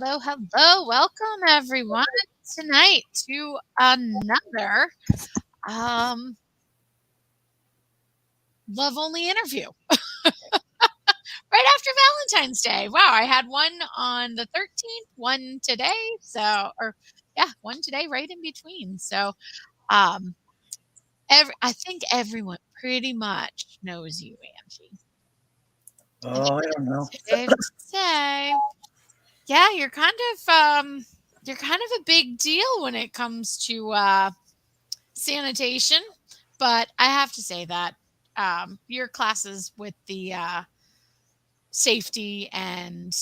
Hello, hello. Welcome everyone tonight to another um love only interview. Right after Valentine's Day. Wow, I had one on the 13th, one today. One today right in between. Um I think everyone pretty much knows you, Angie. I think Oh, I don't know. it's safe to say. Yeah, you're kind of a big deal when it comes to sanitation, but I have to say that your classes with the safety and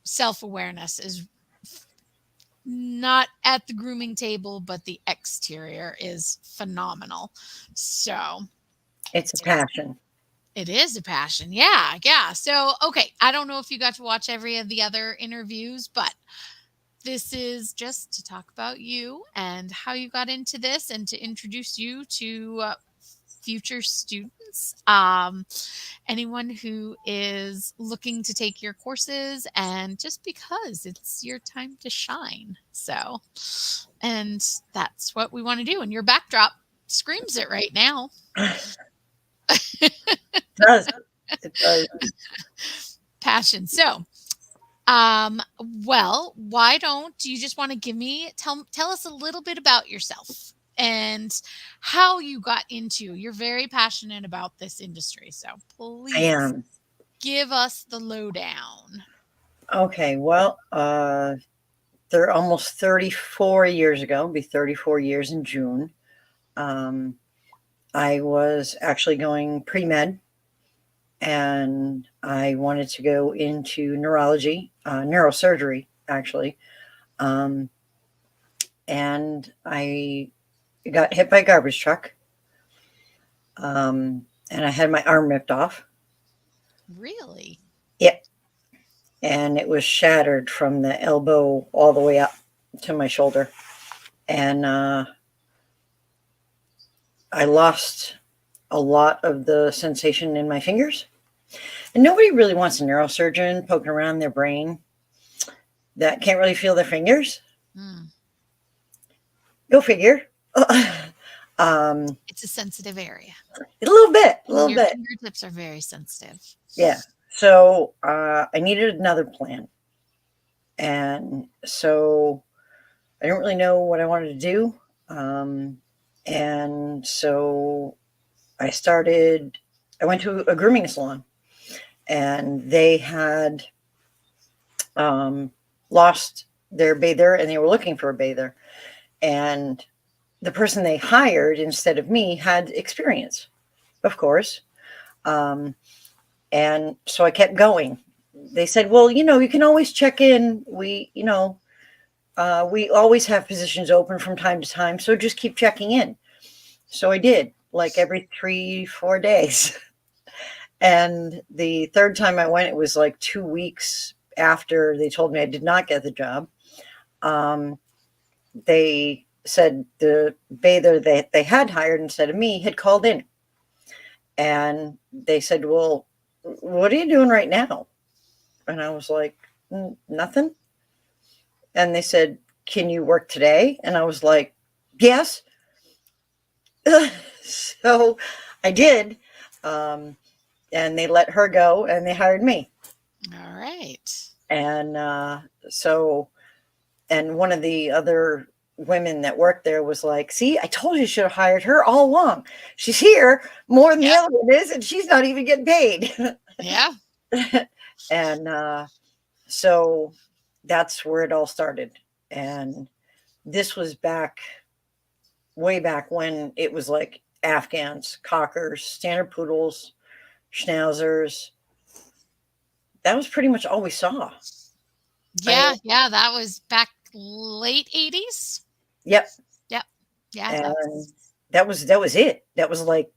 self awareness is not at the grooming table, but the exterior is phenomenal. So It's a passion. it is a passion. Yeah, yeah. So, okay, I don't know if you got to watch every of the other interviews, but this is just to talk about you and how you got into this and to introduce you to future students, anyone who is looking to take your courses, and just because it's your time to shine. So, and that's what we want to do. And your backdrop screams it right now. It does. It does. Passion. So, Um, well, why don't you just want to tell us a little bit about yourself and how you got into. You're very passionate about this industry, so I please am. give us the lowdown. Okay, well, they're almost 34 years ago, be 34 years in June. Um, I was actually going pre-med and I wanted to go into neurology, neurosurgery, actually. Um, and I got hit by a garbage truck and I had my arm ripped off. Really? Yep. And it was shattered from the elbow all the way up to my shoulder. And I lost a lot of the sensation in my fingers. And nobody really wants a neurosurgeon poking around their brain that can't really feel their fingers. Mm, Go figure. um, it's a sensitive area. a little bit, a And little your bit. fingertips are very sensitive. Yeah. So I needed another plan. And so I didn't really know what I wanted to do. Um, and so I went to a grooming salon and they had um, lost their bather and they were looking for a bather. And the person they hired instead of me had experience, of course. Um, and so I kept going. They said, well, you can always check in. We always have positions open from time to time. So just keep checking in. So I did, like every 3, 4 days. And the third time I went, it was like 2 weeks after they told me I did not get the job. Um, they said the bather that they had hired instead of me had called in. And they said, well, what are you doing right now? And I was like, nothing. And they said, can you work today? And I was like, yes. So I did. Um, and they let her go and they hired me. All right. And so, and one of the other women that worked there was like, see, I told you should have hired her all along. She's here more than the Yeah. other one is, and she's not even getting paid. Yeah. And so that's where it all started. And this was way back when it was like Afghans, cockers, standard poodles, schnauzers. That was pretty much all we saw. I mean, Yeah. Yeah. That was back late 80s. yep. Yep. Yeah. And that was it. That was like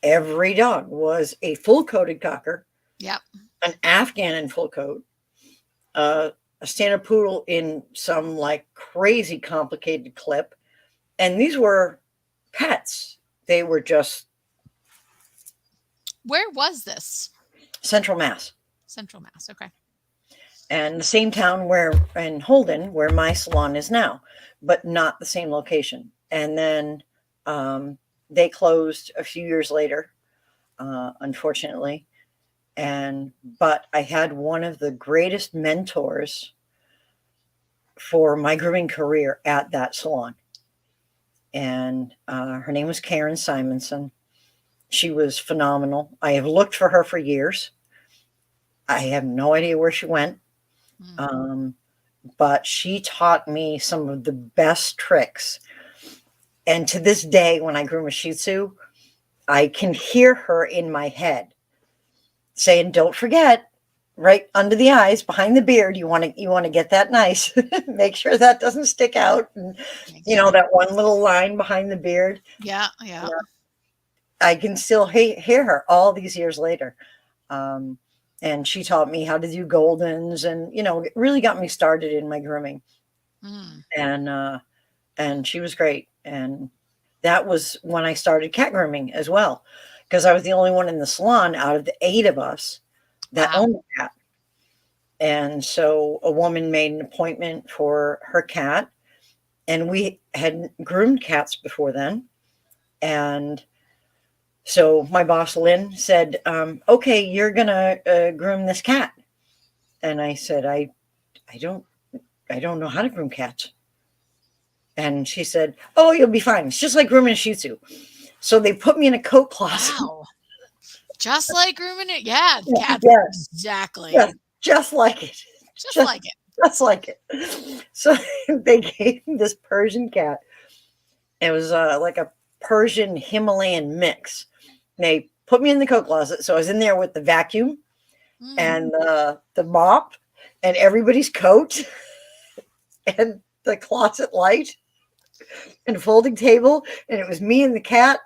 every dog was a full coated cocker, Yep. an Afghan in full coat, a standard poodle in some like crazy complicated clip. And these were pets. They were just Where was this? Central Mass. Central Mass. Okay. and the same town where in Holden where my salon is now, but not the same location. And then they closed a few years later, unfortunately. And but I had one of the greatest mentors for my grooming career at that salon, and her name was Karen Simonson. She was phenomenal. I have looked for her for years. I have no idea where she went. Mm. Um, but she taught me some of the best tricks. And to this day, when I groom a Shih Tzu, I can hear her in my head saying, "Don't forget, right under the eyes, behind the beard, you want to get that nice. Make sure that doesn't stick out, and Okay. that one little line behind the beard." Yeah, yeah. I can still hear her all these years later. Um, and she taught me how to do goldens, and it really got me started in my grooming. Mm. And she was great. And that was when I started cat grooming as well, because I was the only one in the salon out of the 8 of us that Wow. owned a cat. And so a woman made an appointment for her cat, and we had groomed cats before then. And so my boss Lynn said, "Okay, you're gonna groom this cat." And I said, I don't I don't know how to groom cats." And she said, "Oh, you'll be fine. It's just like grooming a Shih Tzu." So they put me in a coat closet. Wow. Just like grooming it. Yeah, cats. Yeah, yeah, Exactly. just like it, Just just like it. just like it. So they gave me this Persian cat. It was like a Persian Himalayan mix. They put me in the coat closet, so I was in there with the vacuum Mm. and the mop and everybody's coat and the closet light and a folding table, and it was me and the cat,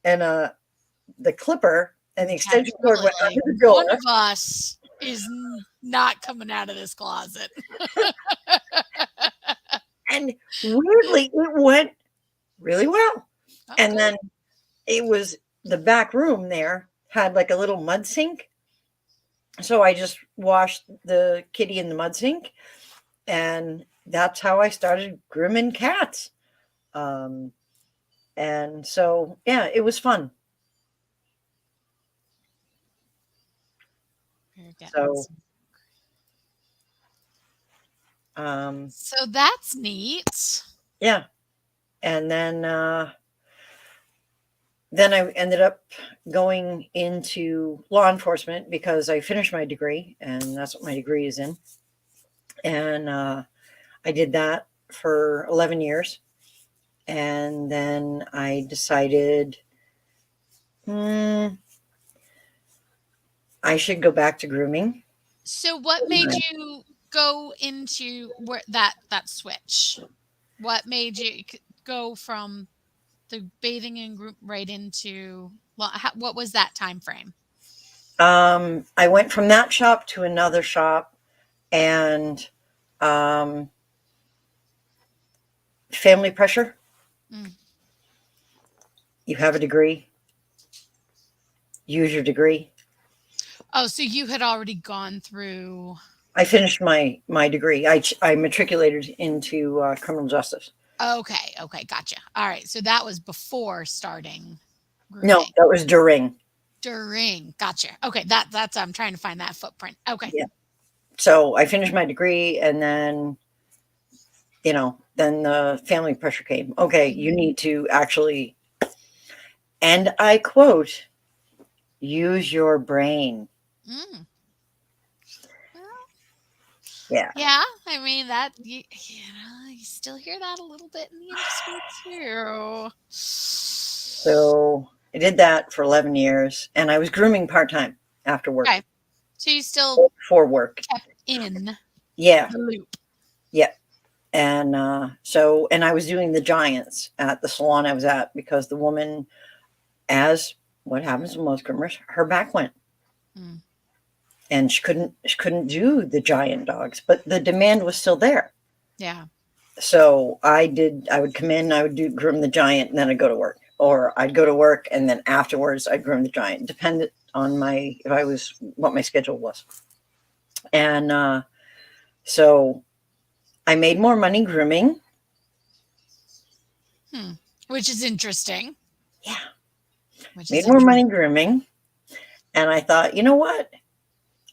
and the clipper and the The cat's extension cord probably went under like, the one door. of us is not coming out of this closet. And weirdly, it went really well. Oh, And good. then it was the back room there had like a little mud sink. So I just washed the kitty in the mud sink. And that's how I started grooming cats. Um, and so, yeah, it was fun. We're getting So, some. um, So that's neat. yeah. And then I ended up going into law enforcement because I finished my degree, and that's what my degree is in. And I did that for 11 years. And then I decided, hmm, I should go back to grooming. So what made you go into where that switch? What made you go from the bathing and group right into what was that time frame? I went from that shop to another shop, and um, family pressure. Mm. You have a degree, use your degree. Oh, so you had already gone through. I finished my degree. I matriculated into criminal justice. Okay, okay, gotcha. All right, so that was before starting No, grooming. that was during. During, gotcha. Okay, that's I'm trying to find that footprint. Okay. Yeah. So I finished my degree, and then then the family pressure came. Okay, you Mhm. need to actually, and I quote, use your brain. Mm. Well, Yeah. yeah, I mean that you still hear that a little bit in the industry too. So I did that for 11 years, and I was grooming part time after work Okay, so you still for work. kept in Yeah. the loop. Yeah. And and I was doing the giants at the salon I was at because the woman, as what happens with most groomers, her back went, Mm. and she couldn't do the giant dogs, but the demand was still there. Yeah. So I would come in, I would do groom the giant, and then I'd go to work. Or I'd go to work and then afterwards I'd groom the giant, dependent on my if I was what my schedule was. And So I made more money grooming. Hmm. Which is interesting. Yeah, Which is made more interesting. money grooming. And I thought, you know what?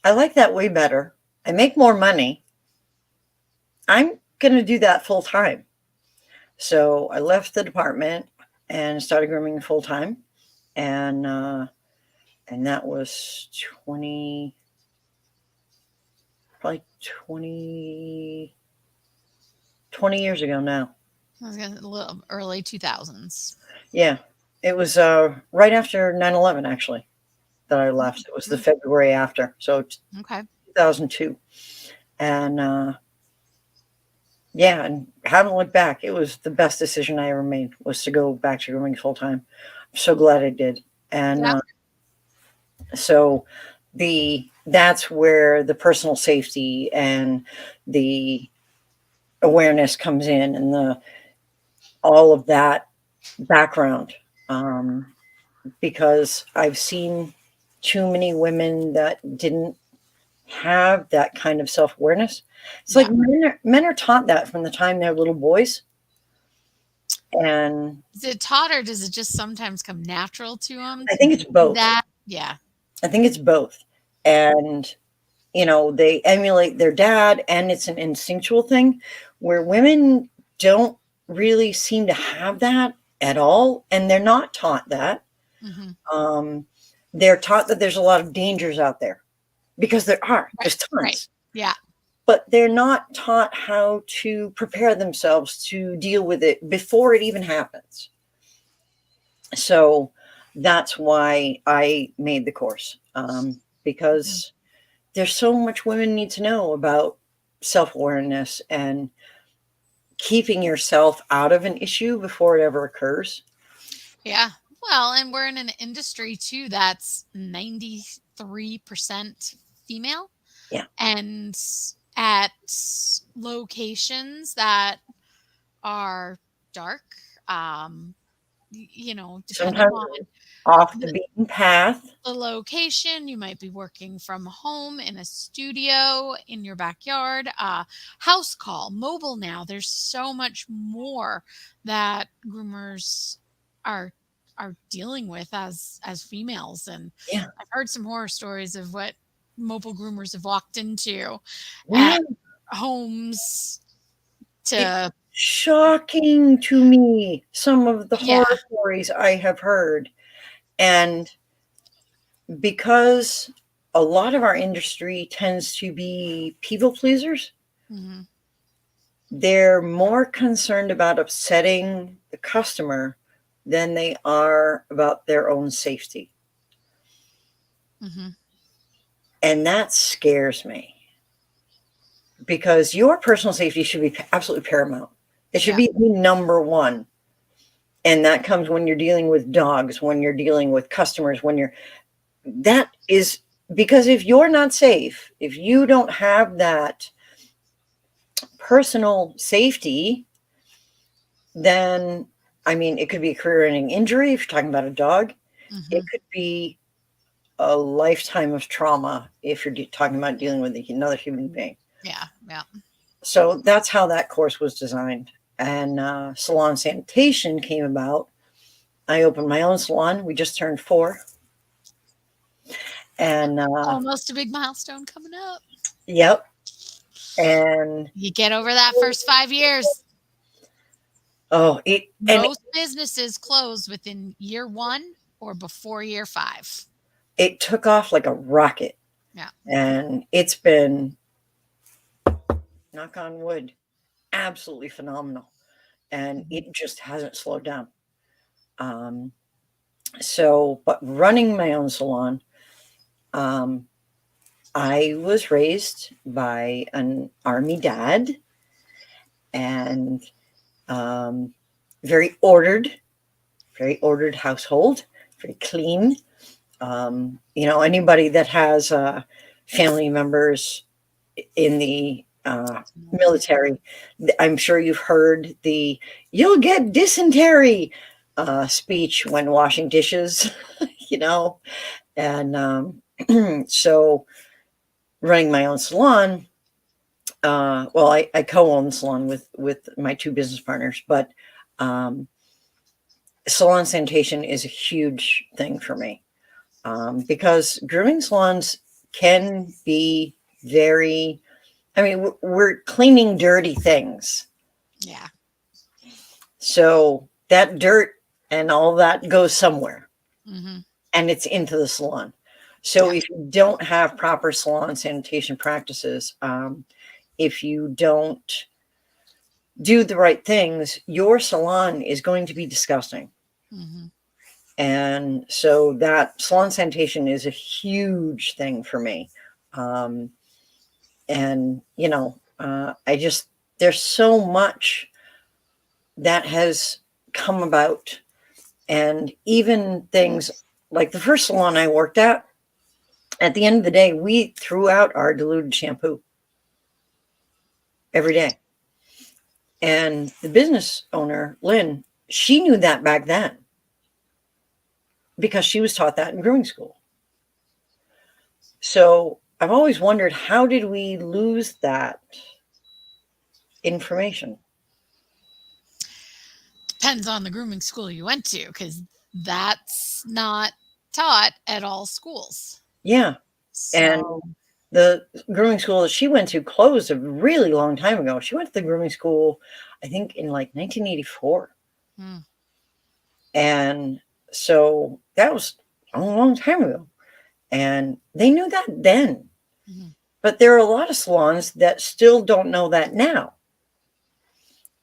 I like that way better. I make more money. I'm going to do that full time. So I left the department and started grooming full time. And, uh, and that was 20, probably 20 years ago now. I was gonna a little early 2000s. Yeah. It was right after 9/11, actually, that I left. It was the Mm, February after. So okay. 2002. And yeah, and haven't looked back. It was the best decision I ever made was to go back to grooming full time. I'm so glad I did. And Yeah. so that's where the personal safety and the awareness comes in, and the all of that background. Um, because I've seen too many women that didn't have that kind of self awareness. It's like Yeah. men are taught that from the time they're little boys, and Is it taught or does it just sometimes come natural to them I to think it's do both. that? Yeah. I think it's both. And, they emulate their dad, and it's an instinctual thing where women don't really seem to have that at all. And they're not taught that. Mhm. Um, they're taught that there's a lot of dangers out there because Right, there's right. tons, Yeah. but they're not taught how to prepare themselves to deal with it before it even happens. So that's why I made the course, Mhm. because there's so much women need to know about self-awareness and keeping yourself out of an issue before it ever occurs. Yeah. Well, and we're in an industry too that's 93% female, Yeah. and at locations that are dark, depending Sometimes on off the the beaten path. the location, you might be working from home, in a studio, in your backyard, house call, mobile now. There's so much more that groomers are are dealing with as females. And Yeah. I've heard some horror stories of what mobile groomers have walked into Yeah. at homes It's to shocking to me, some of the yeah. horror stories I have heard. And because a lot of our industry tends to be people pleasers, Mhm. they're more concerned about upsetting the customer than they are about their own safety. Mhm. And that scares me because your personal safety should be absolutely paramount. It should Yeah. be the number one. And that comes when you're dealing with dogs, when you're dealing with customers, that is because if you're not safe, if you don't have that personal safety, then I mean, it could be a career ending injury if you're talking about a dog. It Mhm. could be a lifetime of trauma if you're talking about dealing with another human being. Yeah. Yeah. So that's how that course was designed. And salon sanitation came about. I opened my own salon. We just turned 4. And Almost a big milestone coming up. yep. And You get over that first 5 years. oh, Most businesses close within year 1 or before year 5. it took off like a rocket. Yeah. And it's been, knock on wood, absolutely phenomenal. And Mhm. it just hasn't slowed down. Um, but running my own salon, um, I was raised by an army dad, and um, very ordered, very ordered household, very clean. Anybody that has family members in the military, I'm sure you've heard the "you'll get dysentery" speech when washing dishes, you know. And so running my own salon, well, I co-own the salon with my two business partners, but um, salon sanitation is a huge thing for me, because grooming salons can be very, I mean, we're cleaning dirty things. Yeah. So that dirt and all that goes somewhere, Mhm. and it's into the salon. So Yeah. if you don't have proper salon sanitation practices, if you don't do the right things, your salon is going to be disgusting. Mhm. And so that salon sanitation is a huge thing for me. Um, and, I just, there's so much that has come about. And even things like the first salon I worked at the end of the day, we threw out our diluted shampoo every day. And the business owner, Lynn, she knew that back then because she was taught that in grooming school. So I've always wondered, how did we lose that information? Depends on the grooming school you went to, because that's not taught at all schools. Yeah. And So, the grooming school that she went to closed a really long time ago. She went to the grooming school, I think, in like 1984. mm, And so that was a long time ago. And they knew that then. mhm. But there are a lot of salons that still don't know that now.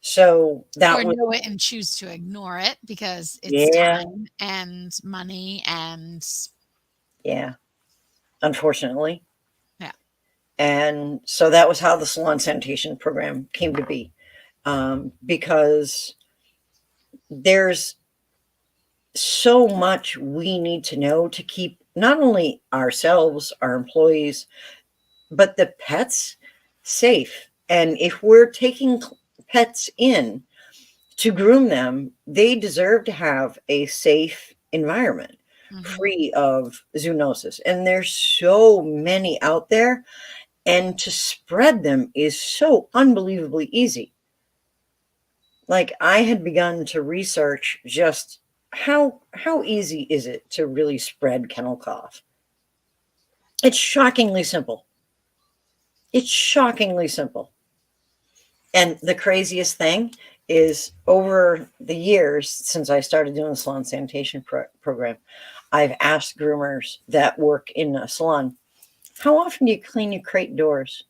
So that Or was, know it and choose to ignore it because it's yeah, time and money and yeah, unfortunately. yeah. And so that was how the salon sanitation program came to be, because there's so much we need to know to keep not only ourselves, our employees, but the pets safe. And if we're taking pets in to groom them, they deserve to have a safe environment Mhm. free of zoonosis. And there's so many out there, and to spread them is so unbelievably easy. Like, I had begun to research just how easy is it to really spread kennel cough. It's shockingly simple. It's shockingly simple. And the craziest thing is, over the years since I started doing the salon sanitation program, I've asked groomers that work in a salon, how often do you clean your crate doors?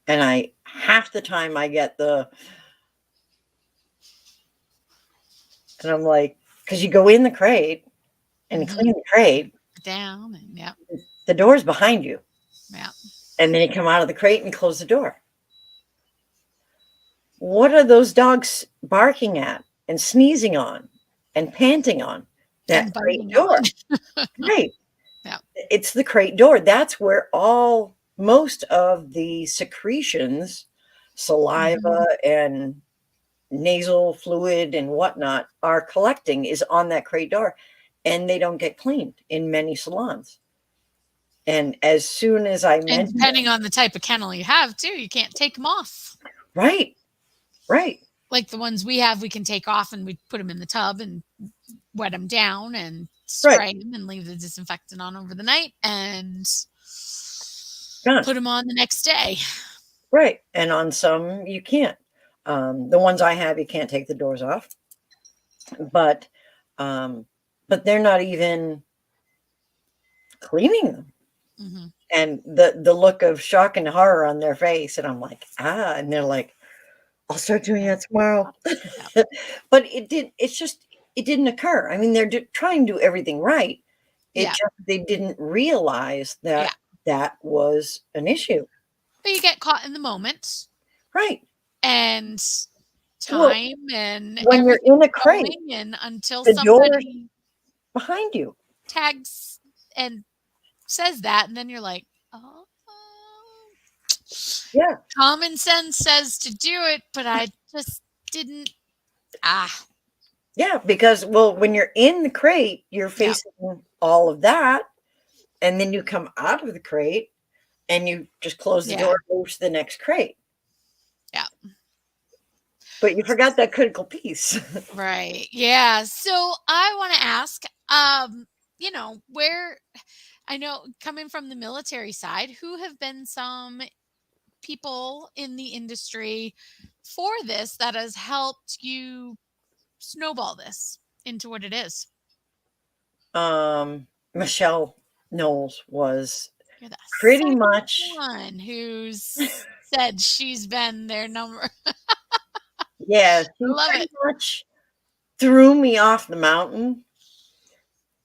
And I half the time I get and I'm like, because you go in the crate and you Mhm. clean the crate, Down and yep, the door's behind you. yep. And then you come out of the crate and close the door. What are those dogs barking at and sneezing on and panting on? That And crate biting door. on. Right. Yep. It's the crate door. That's where most of the secretions, Mhm. saliva and nasal fluid and whatnot, are collecting, is on that crate door. And they don't get cleaned in many salons. And as soon as I And mentioned depending it, on the type of kennel you have too, you can't take them off. right, right, Like the ones we have, we can take off and we put them in the tub and wet them down and right, spray them and leave the disinfectant on over the night and done. put them on the next day. Right. And on some, you can't. The ones I have, you can't take the doors off, but, um, but they're not even cleaning them. Mhm. And the look of shock and horror on their face, and I'm like, ah, and they're like, I'll start doing Yeah. that tomorrow. Yep. But it's just, it didn't occur. I mean, they're trying to do everything right. It Yeah. just, they didn't realize Yeah. that that was an issue. But you get caught in the moment Right. and Well, time and when you're everything in a crate, going and until the door's somebody behind you. tags and says that, and then you're like, "Oh, Yeah. common sense says to do it, but I just didn't." Ah, Yeah, because, well, when you're in the crate, you're yeah, facing all of that, and then you come out of the crate, and you just close the Yeah. door and move to the next crate. Yeah. But you forgot that critical piece. Right. Yeah. So I want to ask, where I know coming from the military side, who have been some people in the industry for this that has helped you snowball this into what it is? Michelle Knowles was You're the pretty second much, one who's said she's been their number. yeah, I she love it. pretty much threw me off the mountain.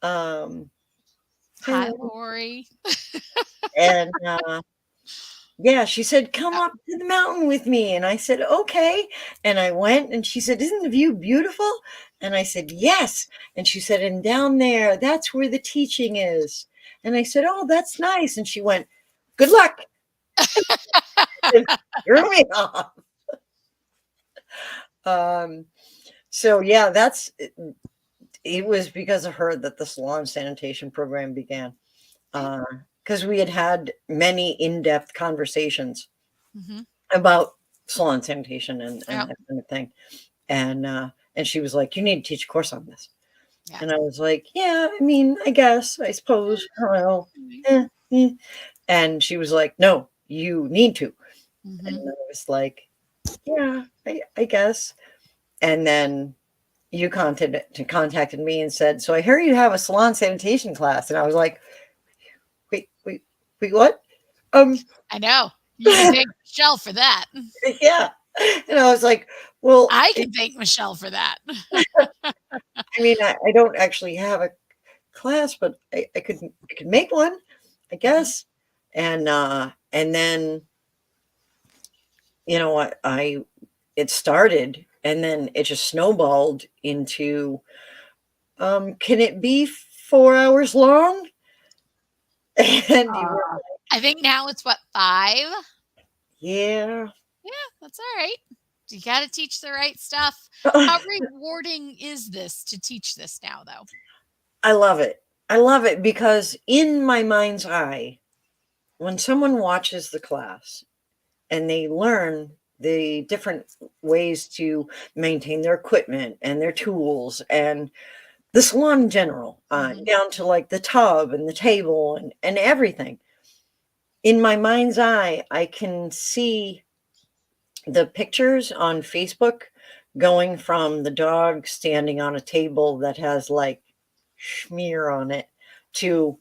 Um, Hi, Hello. Lori. And yeah, she said, "Come Yeah. up to the mountain with me." And I said, "Okay." And I went, and she said, "Isn't the view beautiful?" And I said, "Yes." And she said, "And down there, that's where the teaching is." And I said, "Oh, that's nice." And she went, "Good luck." And threw me off. Um, so yeah, it was because of her that the salon sanitation program began. Right? Because we had many in-depth conversations Mhm. about salon sanitation and Yep. that kind of thing. And she was like, "You need to teach a course on this." Yeah. And I was like, "Yeah, I mean, I guess, I suppose, I don't know." Mhm. Eh, eh. And she was like, "No, you need to." And Mhm. I was like, "Yeah, I guess." And then you contacted me and said, "So I hear you have a salon sanitation class." And I was like, "Wait, wait, wait, what?" Um, I know. You can thank Michelle for that. yeah. And I was like, "Well, I can thank Michelle for that. I mean, I don't actually have a class, but I could make one, I Mhm. guess." And then, what I it started, and then it just snowballed into, "Can it be 4 hours long?" And you were, I think now it's what, 5? yeah. Yeah, that's alright. You gotta teach the right stuff. How rewarding is this to teach this now, though? I love it. I love it because in my mind's eye, when someone watches the class and they learn the different ways to maintain their equipment and their tools and the salon in general, Mhm. down to like the tub and the table and everything. In my mind's eye, I can see the pictures on Facebook going from the dog standing on a table that has like schmear on it to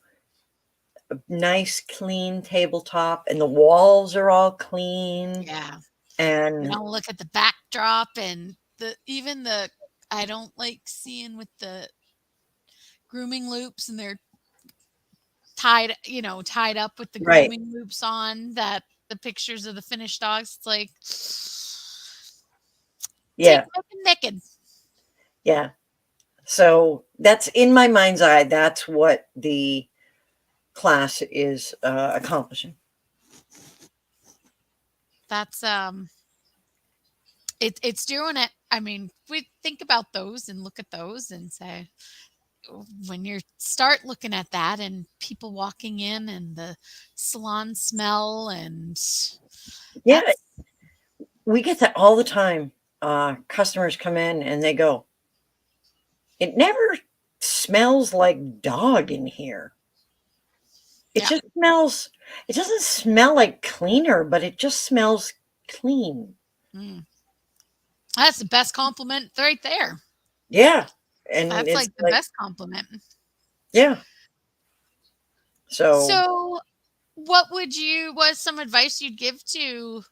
a nice clean tabletop and the walls are all clean Yeah. You and don't look at the backdrop and the I don't like seeing with the grooming loops and they're tied up with the right. grooming loops on that the pictures of the finished dogs. It's like take Yeah. fucking naked. Yeah. So that's in my mind's eye. That's what the class is accomplishing. That's it's doing it. I mean, we think about those and look at those and say, when you start looking at that and people walking in and the salon smell and Yeah. that's We get that all the time. Customers come in and they go, "It never smells like dog in here. It yeah, just smells, it doesn't smell like cleaner, but it just smells clean." mm, that's the best compliment right there. Yeah. And That's it's like the like, best compliment. yeah. So, So, what's some advice you'd give to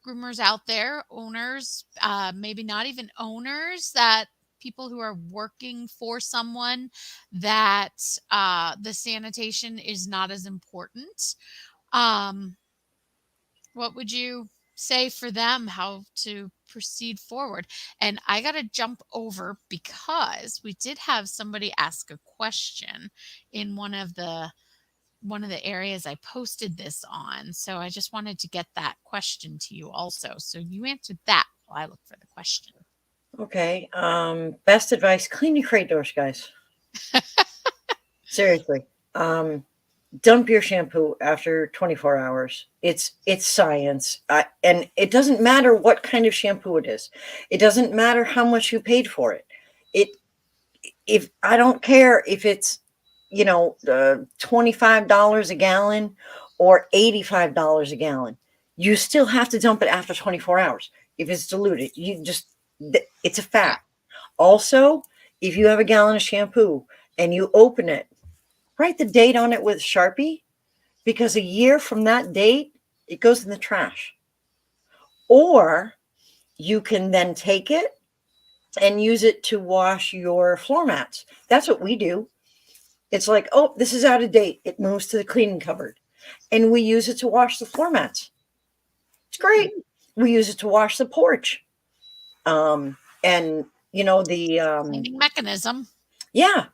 groomers out there, owners, maybe not even owners, that people who are working for someone that the sanitation is not as important? Um, what would you say for them how to proceed forward? And I got to jump over because we did have somebody ask a question in one of the areas I posted this on. So I just wanted to get that question to you also. So you answered that while I look for the question. okay. Best advice, clean your crate doors, guys. Seriously. Um, dump your shampoo after 24 hours. It's science, and it doesn't matter what kind of shampoo it is. It doesn't matter how much you paid for it. It if I don't care if it's $25 a gallon or $85 a gallon, you still have to dump it after 24 hours. If it's diluted, it's a Yeah. fact. Also, if you have a gallon of shampoo and you open it, write the date on it with Sharpie, because a year from that date, it goes in the trash. Or you can then take it and use it to wash your floor mats. That's what we do. It's like, oh, this is out of date. It moves to the cleaning cupboard. And we use it to wash the floor mats. It's Hmm. great. We use it to wash the porch. And the Cleaning mechanism. yeah.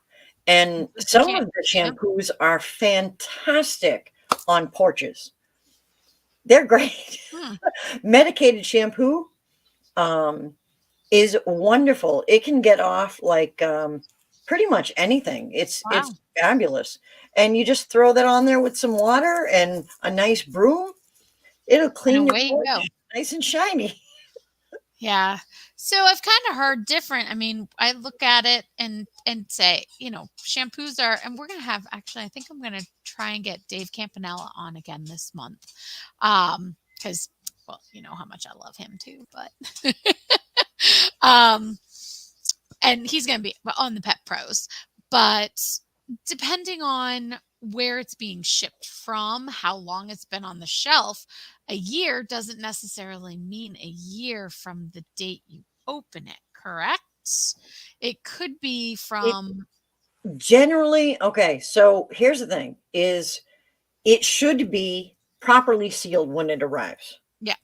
And You some can't. of the Yep. shampoos are fantastic on porches. They're great. Hmm. Medicated shampoo um, is wonderful. It can get off like pretty much anything. It's Wow. fabulous. And you just throw that on there with some water and a nice broom. It'll And clean your away you go. porch nice and shiny. Yeah. So I've kind of heard different. I mean, I look at it and say, shampoos are, and we're gonna have actually. I think I'm gonna try and get Dave Campanella on again this month, because well, you know how much I love him too. But um, and he's gonna be on the Pet Pros, but depending on where it's being shipped from, how long it's been on the shelf, a year doesn't necessarily mean a year from the date you open it, correct? It could be It from generally, okay, so here's the thing is it should be properly sealed when it arrives. yeah,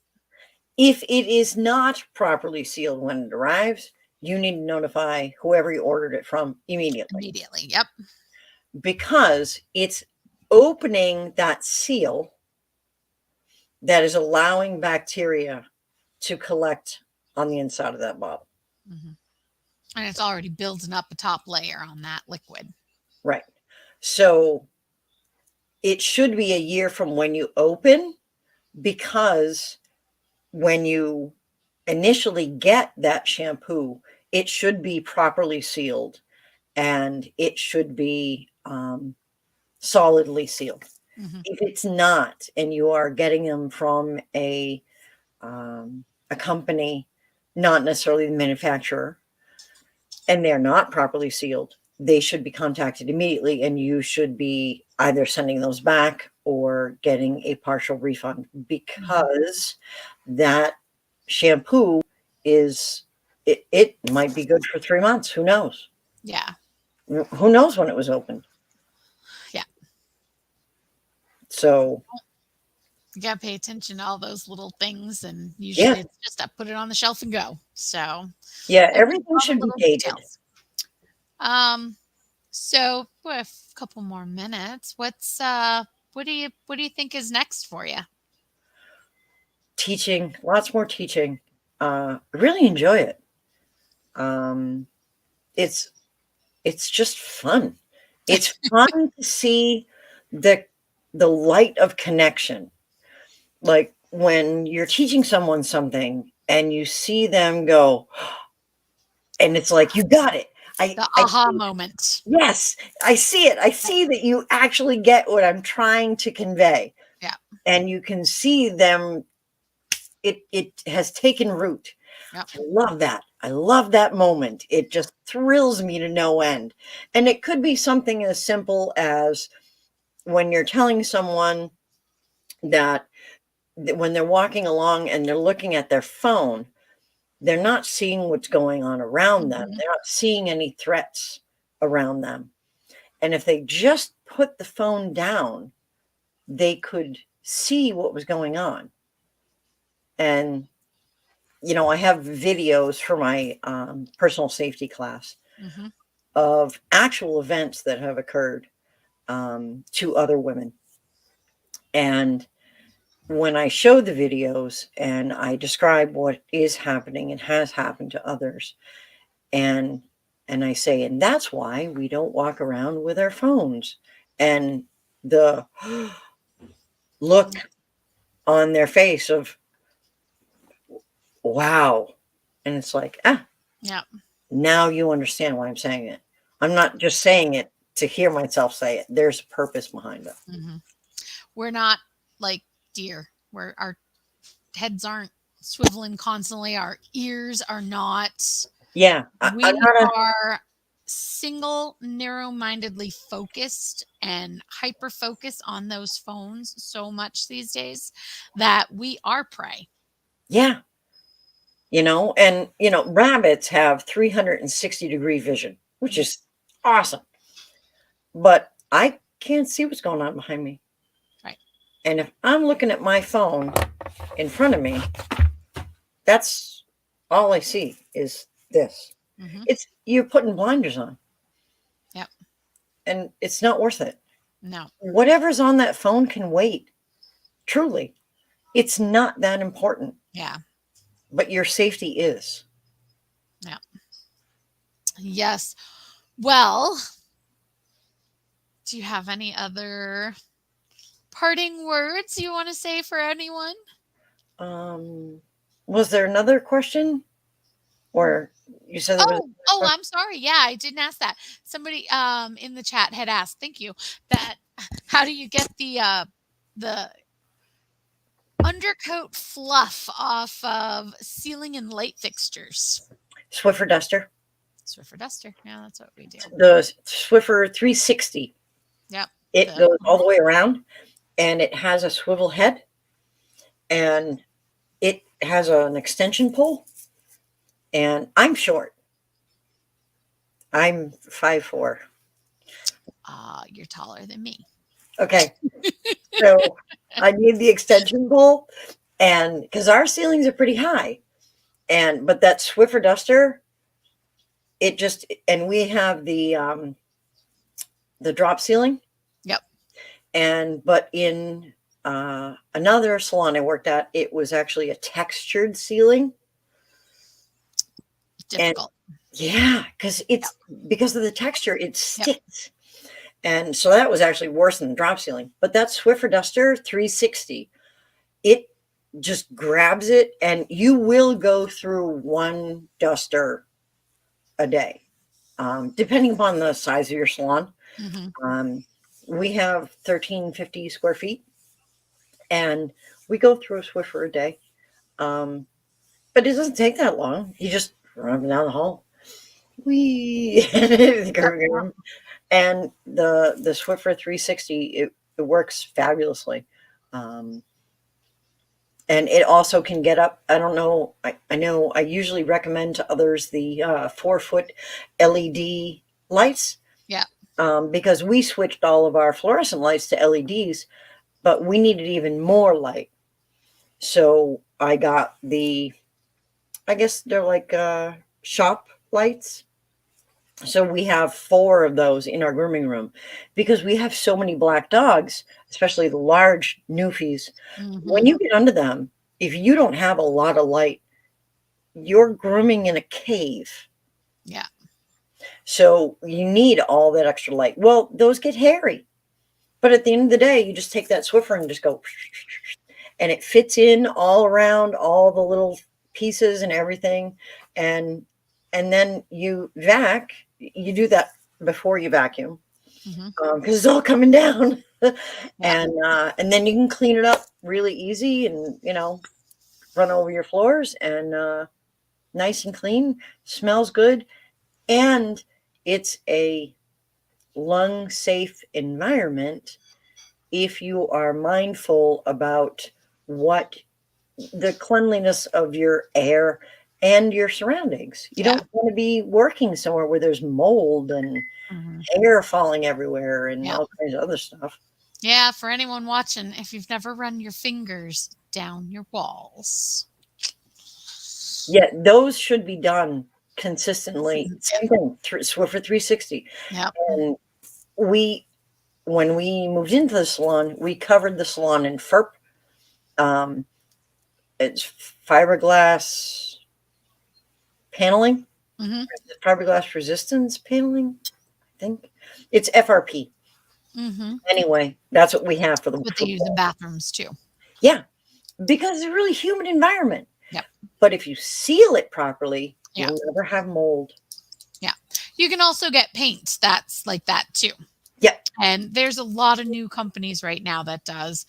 If it is not properly sealed when it arrives, you need to notify whoever you ordered it from immediately, immediately. Yep. because it's opening that seal that is allowing bacteria to collect on the inside of that bottle. Hmm. And it's already building up a top layer on that liquid. Right. So it should be a year from when you open, because when you initially get that shampoo, it should be properly sealed and it should be solidly sealed. Hmm. If it's not, and you are getting them from a company, not necessarily the manufacturer, and they're not properly sealed, they should be contacted immediately, and you should be either sending those back or getting a partial refund, Hmm. because that shampoo is it might be good for 3 months. Who knows? Yeah. Who knows when it was opened? Yeah. So You gotta pay attention to all those little things, and yeah, usually it's just I put it on the shelf and go. So yeah, look at everything all the should be little dated. details. Um, so we have a couple more minutes. What do you think is next for you? Teaching, lots more teaching. I really enjoy it. Um, it's it's just fun. It's fun to see the the light of connection. Like when you're teaching someone something and you see them go, and it's like, you got it. The I aha see, moment. yes, I see it. I see that you actually get what I'm trying to convey. Yeah. And you can see them, it has taken root. Yeah. I love that. I love that moment. It just thrills me to no end. And it could be something as simple as when you're telling someone that when they're walking along and they're looking at their phone, they're not seeing what's going on around them. Mhm. They're not seeing any threats around them. And if they just put the phone down, they could see what was going on. And, I have videos for my personal safety class Mhm. of actual events that have occurred to other women. And when I show the videos and I describe what is happening and has happened to others, and I say, and that's why we don't walk around with our phones. And the look on their face of wow. And it's like, Yeah. now you understand why I'm saying it. I'm not just saying it to hear myself say it. There's a purpose behind it. Mhm. We're not like deer, where our heads aren't swiveling constantly, our ears are not. Yeah. I'm We not a, are single, narrow-mindedly focused and hyper focused on those phones so much these days that we are prey. yeah. And, rabbits have 360-degree vision, which Mm, is awesome. But I can't see what's going on behind me. right. And if I'm looking at my phone in front of me, that's all I see is this. Mhm. It's you're putting blinders on, Yep. and it's not worth it. No. Whatever's on that phone can wait. Truly, it's not that important, Yeah. but your safety is. Yeah. Yes. Well, do you have any other parting words you want to say for anyone? Um, was there another question, or you said there was another Oh, question? I'm sorry. Yeah, I didn't ask that. Somebody in the chat had asked, thank you, that how do you get the undercoat fluff off of ceiling and light fixtures? Swiffer duster, Swiffer duster. Yeah, that's what we do. the Swiffer 360. Yep. It The goes all the way around, and it has a swivel head, and it has an extension pole. And I'm short. I'm 5'4". you're taller than me. Okay, so I need the extension pole, and because our ceilings are pretty high, but that Swiffer duster, it just and we have the drop ceiling, Yep. and but in another salon I worked at, it was actually a textured ceiling, and Difficult. yeah, Yep. because of the texture, it Yep. sticks. And so that was actually worse than the drop ceiling. But that Swiffer Duster 360, it just grabs it, and you will go through one duster a day, depending upon the size of your salon. Hmm. Um, we have 1,350 square feet, and we go through a Swiffer a day. Um, but it doesn't take that long. You just run down the hall. We Yep. Yep. and the Swiffer 360, it works fabulously. Um, and it also can get up. I don't know. I know I usually recommend to others the 4-foot LED lights, Yeah. because we switched all of our fluorescent lights to LEDs, but we needed even more light. So I got I guess they're like shop lights. So we have 4 of those in our grooming room because we have so many black dogs, especially the large Newfies. When Hmm. you get under them, if you don't have a lot of light, you're grooming in a cave. Yeah. So you need all that extra light. Well, those get hairy. But at the end of the day, you just take that Swiffer and just go, and it fits in all around all the little pieces and everything. And then you do that before you vacuum, Hmm. because it's all coming down. Yeah. And then you can clean it up really easy, and run over your floors, and nice and clean, smells good, and it's a lung safe environment if you are mindful about what the cleanliness of your air and your surroundings. You Yeah. don't want to be working somewhere where there's mold and Hmm. hair falling everywhere and Yeah. all kinds of other stuff. Yeah. For anyone watching, if you've never run your fingers down your walls. Yeah, those should be done consistently. Same thing, Swiffer 360. Yep. And we, when we moved into the salon, we covered the salon in FERP. Um, it's fiberglass paneling, Hmm. fiberglass resistance paneling, I think. It's FRP. Mhm. Anyway, that's what we have for the That's what they use in football. bathrooms too. Yeah, because it's a really humid environment. Yep. But if you seal it properly, Yeah. you'll never have mold. Yeah. You can also get paint that's like that too. Yeah, And there's a lot of new companies right now that does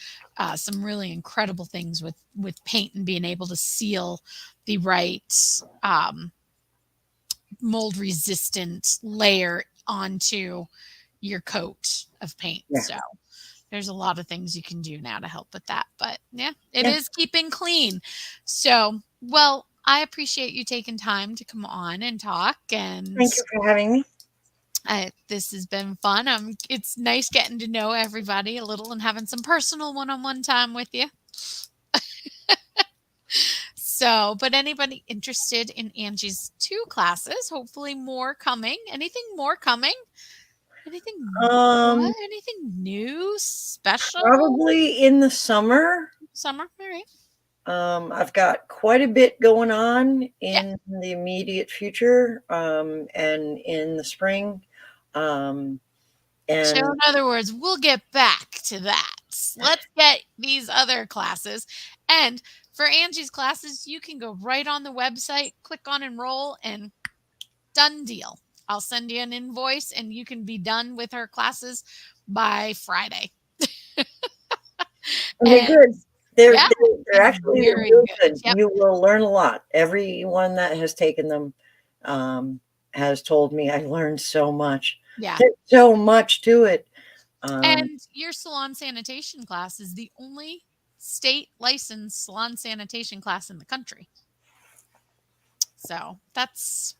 some really incredible things with paint and being able to seal the right mold resistant layer onto your coat of paint. yeah, So there's a lot of things you can do now to help with that. But yeah, it yeah. is keeping clean. So, well, I appreciate you taking time to come on and talk. And Thank you for having me. this has been fun. It's nice getting to know everybody a little and having some personal one-on-one time with you. So, but anybody interested in Angie's 2 classes, hopefully more coming. Anything more coming? Anything what? Um, Anything new, special? Probably in the summer. Summer? All right. I've got quite a bit going on Yeah. in the immediate future, and in the spring. Um, So, and in other words, we'll get back to that. Let's get these other classes. And for Angie's classes, you can go right on the website, click on enroll, and done deal. I'll send you an invoice and you can be done with her classes by Friday. they're And good. yeah, They're it's actually they're very real good. good. Yep. You will learn a lot. Everyone that has taken them has told me I learned so much. Yeah. There's so much to it. Um, And your salon sanitation class is the only state licensed salon sanitation class in the country. So that's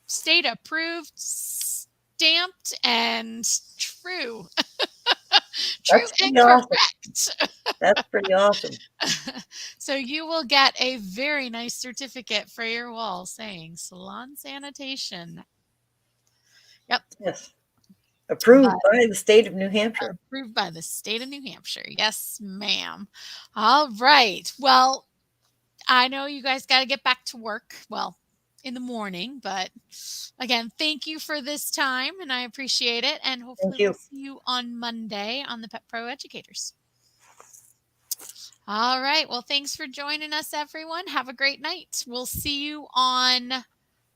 state approved, stamped, and true. True that's and pretty awesome. correct. That's pretty awesome. So you will get a very nice certificate for your wall saying salon sanitation. Yep. Yes. But Approved by the state of New Hampshire. approved by the state of New Hampshire. Yes, ma'am. All right. Well, I know you guys got to get back to work. Well, in the morning, but again, thank you for this time and I appreciate it. And Thank hopefully, we'll you. see you on Monday on the Pet Pro Educators. All right. Well, thanks for joining us, everyone. Have a great night. We'll see you on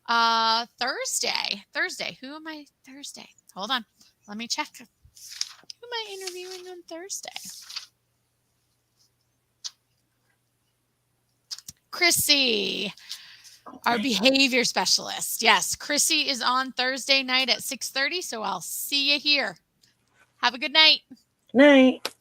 Thursday. Thursday. Who am I? Thursday. Hold on. Let me check. Who am I interviewing on Thursday? Chrissy, our behavior specialist. Yes, Chrissy is on Thursday night at 6:30, so I'll see you here. Have a good night. Night.